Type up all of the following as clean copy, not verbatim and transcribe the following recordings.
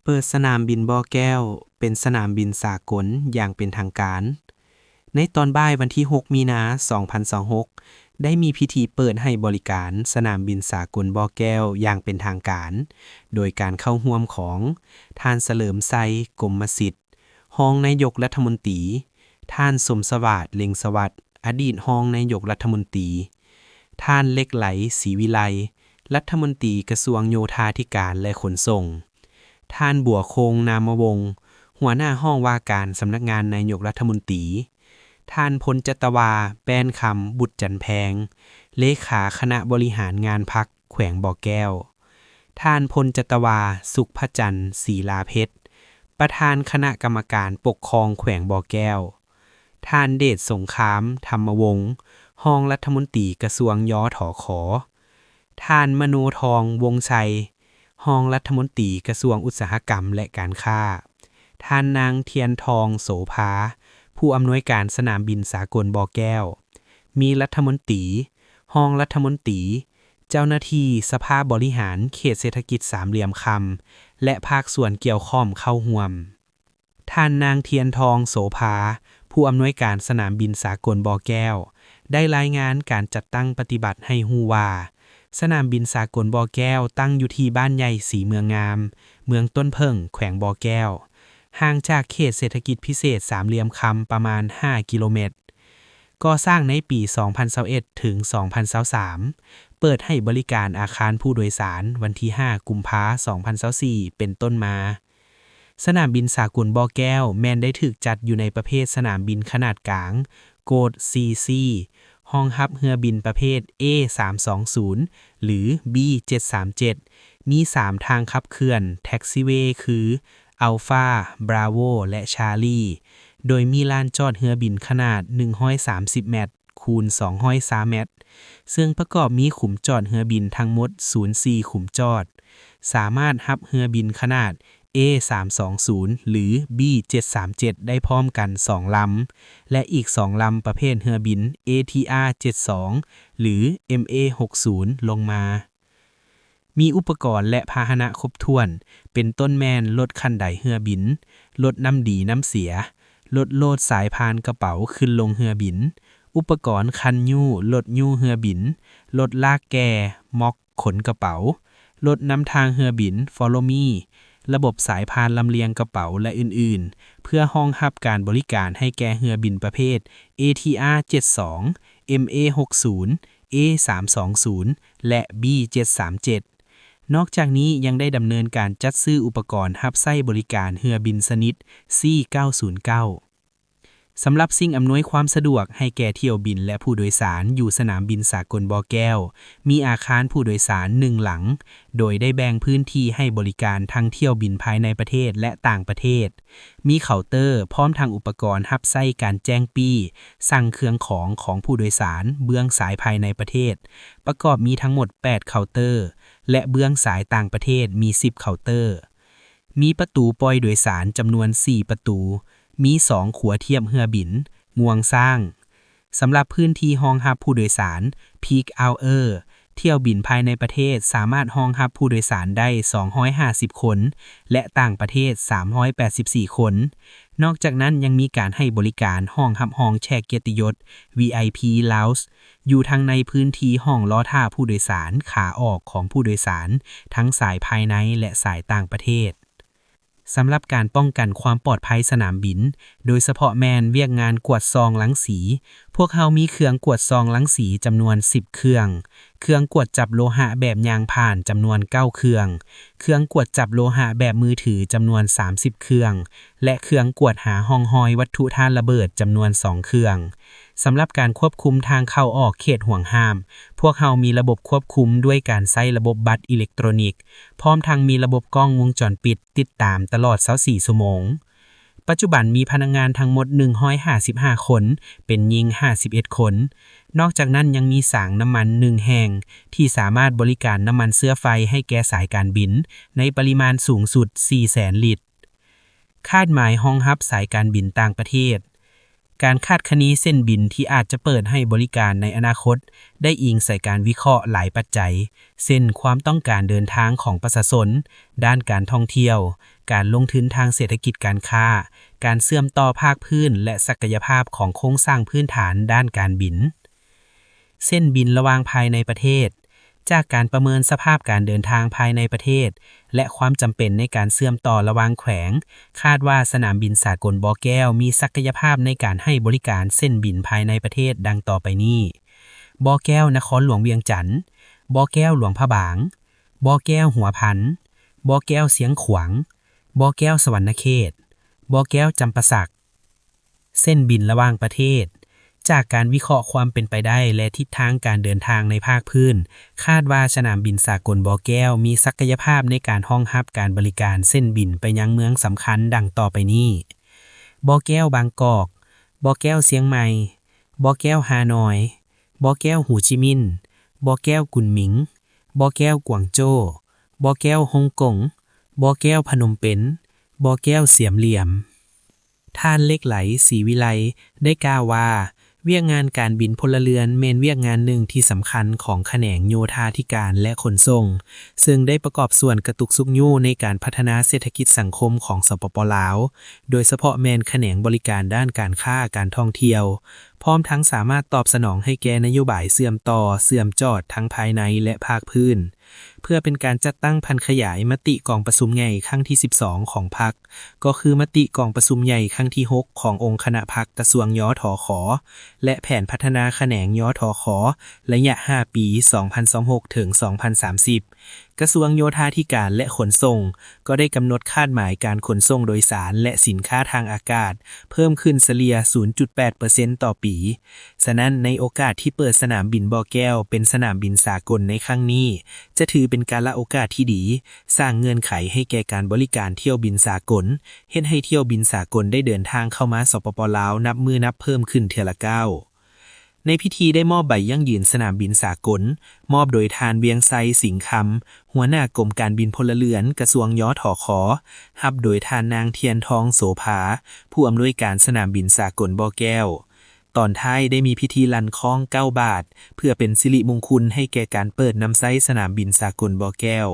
เปิดสนามบินบ่อแก้วเป็นสนามบินสากลอย่างเป็นทางการ ในตอนบ่ายวันที่ 6 มีนาคม 2026 ได้มีพิธีเปิดให้บริการสนามบินสากลบ่อแก้วอย่างเป็นทางการ โดยการเข้าร่วมของท่านเฉลิมไซกรมสิทธิ์รองนายกรัฐมนตรีท่านสมสวัสดิ์เล็งสวัสดิ์อดีตรองนายกรัฐมนตรีท่านเล็กไหลศรีวิไลรัฐมนตรีกระทรวงโยธาธิการและขนส่งท่านบัวโคงนามวงศ์หัวหน้าห้องว่าการสำนักงานนายกรัฐมนตรีท่านพลจัตวาแป้นคำบุตรจันแพงเลขาคณะบริหารงานพรรคแขวงบ่อแก้วท่านพลจัตวาสุขพจันทร์ศรีลาเพชรประธานคณะกรรมการปกครองแขวงบ่อแก้วท่านเดชสงครามธรรมวงศ์รองรัฐมนตรีกระทรวงยถข.ท่านมโนทองวงชัยรองรัฐมนตรีกระทรวงอุตสาหกรรมและการค้าท่านนางเทียนทองโสภาผู้อำนวยการสนามบินสากลบ่อแก้วมีรัฐมนตรีรองรัฐมนตรีเจ้าหน้าที่สภาบริหารเขตเศรษฐกิจสามเหลี่ยมคำและภาคส่วนเกี่ยวข้องเข้าร่วมท่านนางเทียนทองโสภาผู้อำนวยการสนามบินสากลบ่อแก้วได้รายงานการจัดตั้งปฏิบัติให้ฮู้ว่าสนามบินสากลบ่อแก้วตั้งอยู่ที่บ้านใหญ่สีเมืองงามเมืองต้นเพิ่งแขวงบ่อแก้วห่างจากเขตเศรษฐกิจพิเศษสามเหลี่ยมคำประมาณ5กิโลเมตรก่อสร้างในปี2021ถึง2023เปิดให้บริการอาคารผู้โดยสารวันที่5กุมภาพันธ์2024เป็นต้นมาสนามบินสากลบ่อแก้วแม้นได้ถูกจัดอยู่ในประเภทสนามบินขนาดกลางโกด CC ห้องรับเรือบินประเภท A320 หรือ B737 มี3ทางขับเคลื่อนแท็กซี่เวย์คืออัลฟาบราโวและชาร์ลีโดยมีลานจอดเรือบินขนาด130เมตรคูณ203เมตรซึ่งประกอบมีขุมจอดเรือบินทั้งหมด04ขุมจอดสามารถรับเรือบินขนาด A320 หรือ B737 ได้พร้อมกัน2ลำและอีก2ลำประเภทเรือบิน ATR-72 หรือ MA60 ลงมามีอุปกรณ์และพาหนะครบถ้วนเป็นต้นแม่นลดคันไดเรือบินลดน้ำดีน้ำเสียลดโลดสายพานกระเป๋าขึ้นลงเรือบินอุปกรณ์คันยู้ลดยู้เรือบินลดลากแก่ม็อกขนกระเป๋าลดน้ำทางเรือบิน Follow Me ระบบสายพานลำเลียงกระเป๋าและอื่นๆเพื่อรองรับการบริการให้แก่เรือบินประเภท ATR-72 MA60 A320 และ B737 นอกจากนี้ยังได้ดำเนินการจัดซื้ออุปกรณ์รับใช้บริการเรือบินชนิด C909 สำหรับสิ่งอำนวยความสะดวกให้แก่เที่ยวบินและผู้โดยสารอยู่สนามบินสากลบ่อแก้วมีอาคารผู้โดยสาร1หลังโดยได้แบ่งพื้นที่ให้บริการทั้งเที่ยวบินภายในประเทศและต่างประเทศมีเคาน์เตอร์พร้อมทางอุปกรณ์รับใช้การแจ้งปี้สั่งเครื่องของผู้โดยสารเบื้องสายภายในประเทศประกอบมีทั้งหมด8เคาน์เตอร์และเบื้องสายต่างประเทศมี10เคาน์เตอร์มีประตูปล่อยโดยสารจำนวน4ประตูมี2ขัวเทียบเรือบินงวงสร้างสำหรับพื้นที่รองรับผู้โดยสาร Peak Hour เที่ยวบินภายในประเทศสามารถรองรับผู้โดยสารได้250คนและต่างประเทศ384คนนอกจากนั้นยังมีการให้บริการห้องรับรองแขกเกียรติยศ VIP Lounge อยู่ทั้งในพื้นที่ห้องล้อท่าผู้โดยสารขาออกของผู้โดยสารทั้งสายภายในและสายต่างประเทศสำหรับการป้องกันความปลอดภัยสนามบินโดยเฉพาะแมนเวียกงานกวดซองรังสีพวกเขามีเครื่องกวดซองรังสีจำนวน10เครื่องกวดจับโลหะแบบยางผ่านจำนวน9เครื่องกวดจับโลหะแบบมือถือจำนวน30เครื่องและเครื่องกวดหาห้องหอยวัตถุท่านระเบิดจำนวน2เครื่องสำหรับการควบคุมทางเข้าออกเขตห่วงห้ามพวกเขามีระบบควบคุมด้วยการใช้ระบบบัตรอิเล็กทรอนิกส์พร้อมทั้งมีระบบกล้องวงจรปิดติดตามตลอด24ชั่วโมงปัจจุบันมีพนักงานทั้งหมด155คนเป็นหญิง51คนนอกจากนั้นยังมีสางน้ำมัน1แห่งที่สามารถบริการน้ำมันเชื้อไฟให้แก่สายการบินในปริมาณสูงสุด 400,000 ลิตรคาดหมายรองรับสายการบินต่างประเทศ การคาดคะเนเส้นบินที่อาจจะเปิดให้บริการในอนาคตได้อิงใส่การวิเคราะห์หลายปัจจัยเช่นความต้องการเดินทางของประชาชนด้านการท่องเที่ยวการลงทุนทางเศรษฐกิจการค้าการเชื่อมต่อภาคพื้นและศักยภาพของโครงสร้างพื้นฐานด้านการบินเส้นบินระหว่างภายในประเทศจากการประเมินสภาพการเดินทางภายในประเทศและความจำเป็นในการเชื่อมต่อระหว่างแขวงคาดว่าสนามบินสากลบ่อแก้วมีศักยภาพในการให้บริการเส้นบินภายในประเทศดังต่อไปนี้บ่อแก้วนครหลวงเวียงจันทน์บ่อแก้วหลวงพระบางบ่อแก้วหัวพันบ่อแก้วเสียงขวางบ่อแก้วสวรรณเขตบ่อแก้วจำปาสักเส้นบินระหว่างประเทศจากการวิเคราะห์ความเป็นไปได้และทิศทางการเดินทางในภาคพื้นคาดว่าสนามบินสากลบ่อแก้วมีศักยภาพในการรองรับการบริการเส้นบินไปยังเมืองสำคัญดังต่อไปนี้บ่อแก้วบางกอกบ่อแก้วเชียงใหม่บ่อแก้วฮานอยบ่อแก้วหูจิมินห์บ่อแก้วกุนหมิงบ่อแก้วกวางโจวบ่อแก้วฮ่องกงบ่อแก้วพนมเปญบ่อแก้วเสียมเหลี่ยมท่านเหล็กไหลศรีวิไลได้กล่าวว่าเวียกงานการบินพลเรือนแม่นเวียกงานหนึ่งที่สำคัญของแขนงโยธาธิการและขนส่งซึ่งได้ประกอบส่วนกระตุกซุกยู่ในการพัฒนาเศรษฐกิจสังคมของสปป.ลาวโดยเฉพาะแม่นแขนงบริการด้านการค้าการท่องเที่ยวพร้อมทั้งสามารถตอบสนองให้แก่นโยบายเสื่อมต่อเสื่อมจอดทั้งภายในและภาคพื้นเพื่อเป็นการจัดตั้งพันขยายมติกองประชุมใหญ่ครั้งที่12ของพรรคก็คือมติกองประชุมใหญ่ครั้งที่6ขององค์คณะพรรคกระทรวงยทขและแผนพัฒนาแขนงยทขระยะ5ปี2026ถึง2030กระทรวงโยธาธิการและขนส่งก็ได้กำหนดคาดหมายการขนส่งโดยสารและสินค้าทางอากาศเพิ่มขึ้นเฉลี่ย 0.8% ต่อปีฉะนั้นในโอกาสที่เปิดสนามบินบ่อแก้วเป็นสนามบินสากลในครั้งนี้จะถือเป็นการละโอกาสที่ดีสร้างเงื่อนไขให้แก่การบริการเที่ยวบินสากลเฮ็ดให้เที่ยวบินสากลได้เดินทางเข้ามาสปป.ลาวนับมือนับเพิ่มขึ้นเทื่อละก้าวในพิธีได้มอบใบยั่งยืนสนามบินสากลมอบโดยทานเวียงไซสิงห์คำหัวหน้ากรมการบินพลเรือนกระทรวงยทขรับโดยทานนางเทียนทองโสภาผู้อำนวยการสนามบินสากลบ่อแก้วตอนท้ายได้มีพิธีลั่นคล้อง9 บาทเพื่อเป็นสิริมงคลให้แก่การเปิดนำไซสนามบินสากลบ่อแก้ว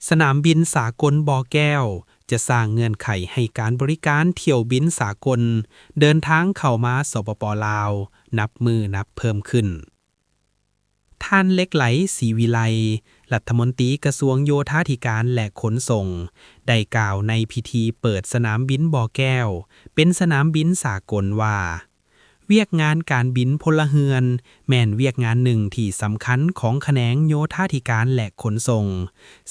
สนามบินสากลบ่อแก้วจะสร้างเงื่อนไขให้การบริการเที่ยวบินสากลเดินทางเข้ามาสปป.ลาวนับมือนับเพิ่มขึ้นท่านเหล็กไหลศรีวิไลรัฐมนตรีกระทรวงโยธาธิการและขนส่งได้กล่าวในพิธีเปิดสนามบินบ่อแก้วเป็นสนามบินสากลว่าเวียกงานการบินพลเรือนแม่นเวียกงานหนึ่งที่สำคัญของแขนงโยธาธิการและขนส่ง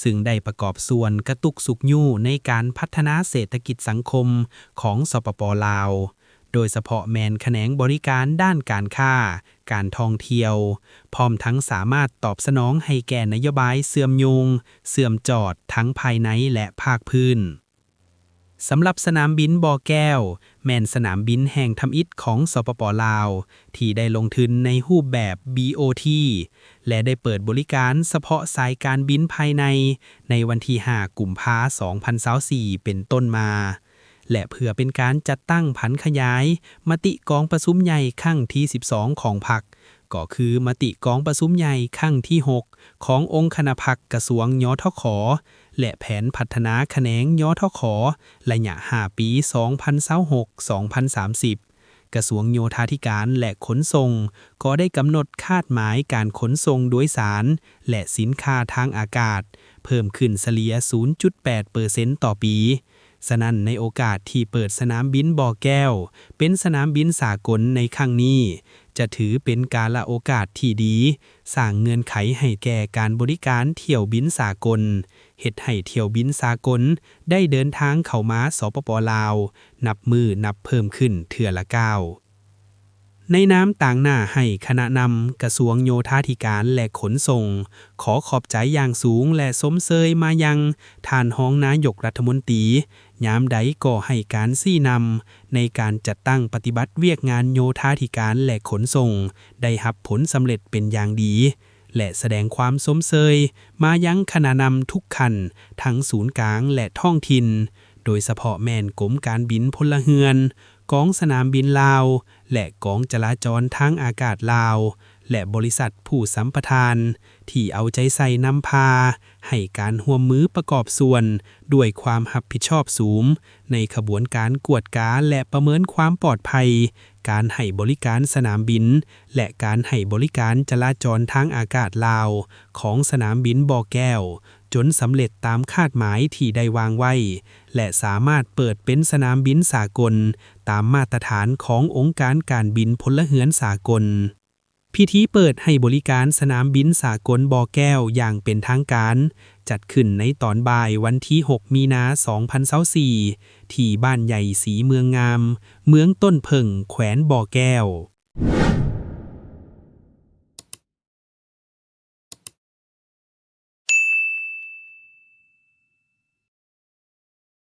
ซึ่งได้ประกอบส่วนกระตุกสุกยู่ในการพัฒนาเศรษฐกิจสังคมของสปป.ลาวโดยเฉพาะแม่นแขนงบริการด้านการค้าการท่องเที่ยวพร้อมทั้งสามารถตอบสนองให้แก่นโยบายเสื่อมโยงเสื่อมจอดทั้งภายในและภาคพื้นสำหรับสนามบินบ่อแก้วแม่นสนามบินแห่งทำอิฐของสปป.ลาวที่ได้ลงทุนในรูปแบบ BOT และได้เปิดบริการเฉพาะสายการบินภายในวันที่5 กุมภาพันธ์ 2024เป็นต้นมาและเพื่อเป็นการจัดตั้งผันขยายมติกองประชุมใหญ่ครั้งที่12ของพรรคก็คือมติกองประชุมใหญ่ครั้งที่6ขององค์คณะพรรคกระทรวงยทขและแผนพัฒนาแขนงยทขระยะ5ปี2026-2030กระทรวงโยธาธิการและขนส่งก็ได้กำหนดคาดหมายการขนส่งโดยสารและสินค้าทางอากาศเพิ่มขึ้นเฉลี่ย 0.8% ต่อปีฉะนั้นในโอกาสที่เปิดสนามบินบ่อแก้วเป็นสนามบินสากลในครั้งนี้จะถือเป็นกาลโอกาสที่ดีสร้างเงื่อนไขให้แก่การบริการเที่ยวบินสากลเฮ็ดให้เที่ยวบินสากลได้เดินทางเข้ามาสปป.ลาวนับมือนับเพิ่มขึ้นเทื่อละก้าวในน้ำต่างหน้าให้คณะนำกระทรวงโยธาธิการและขนส่งขอขอบใจอย่างสูงและสมเสยมายังท่านรองนายกรัฐมนตรียามใดก็ให้การชี้นำในการจัดตั้งปฏิบัติเวียกงานโยธาธิการและขนส่งได้รับผลสำเร็จเป็นอย่างดีและแสดงความสมเสยมายังคณะนำทุกขั้นทั้งศูนย์กลางและท้องถิ่นโดยเฉพาะแม่นกรมการบินพลเรือน กองสนามบินลาวและกองจราจรทางอากาศลาวและบริษัทผู้สัมปทานที่เอาใจใส่นำพาให้การร่วมมือประกอบส่วนด้วยความรับผิดชอบสูงในขบวนการกวดกาและประเมินความปลอดภัยการให้บริการสนามบินและการให้บริการจราจรทางอากาศลาวของสนามบินบ่อแก้วจนสำเร็จตามคาดหมายที่ได้วางไว้และสามารถเปิดเป็นสนามบินสากลตามมาตรฐานขององค์การการบินพลเรือนสากลพิธีเปิดให้บริการสนามบินสากลบ่อแก้วอย่างเป็นทางการจัดขึ้นในตอนบ่ายวันที่ 6 มีนาคม 2024ที่บ้านใหญ่ศรีเมืองงามเมืองต้นเพิ่งแขวงบ่อแก้ว